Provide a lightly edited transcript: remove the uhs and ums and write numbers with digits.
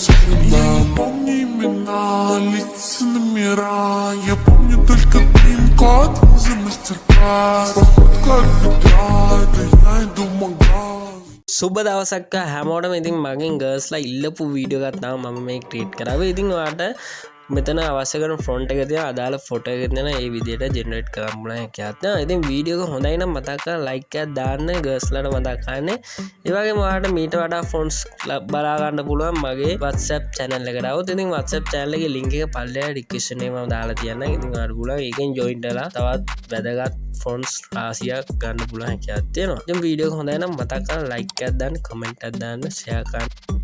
всегда. Помни имена, лица номера. Я помню только пин-код за мастер-класс. Походка от бедра, это я иду в магаз. සුබ දවසක් හැමෝටම. ඉතින් මගෙන් ගර්ල්ස්ලා ඉල්ලපු වීඩියෝ එකක් තමයි මම මේ ක්‍රියේට් කරාවේ. ඉතින් ඔයාලට මෙතන අවශ්‍ය කරන ෆොන්ට් එක තියෙනවා, අදාළ ෆොටෝ එක තියෙනවා, ඒ විදිහට ජෙනරේට් කරන්න පුළුවන් හැකියාවක් තියෙනවා. ඉතින් වීඩියෝ එක හොඳයි නම් මතක කරලා ලයික් එකක් දාන්න, ගර්ල්ස්ලාට මතක් කරන්න. ඒ වගේම ඔයාලට මීට වඩා ෆොන්ට්ස් බලා ගන්න පුළුවන් මගේ WhatsApp channel එකට. આવොත් ඉතින් WhatsApp channel එකේ link එක පල්ලෙහා description එකේ මම දාලා තියන්නම්. ඉතින් ඔයාලට පුළුවන් ඒකෙන් join වෙලා තවත් වැදගත් ෆොන්ට්ස් රාශියක් ගන්න පුළුවන් හැකියාවක් තියෙනවා. ඉතින් වීඩියෝ එක හොඳයි නම් මතක කරලා ලයික් එකක් දාන්න, කමෙන්ට් එකක් දාන්න, ෂෙයා කරන්න.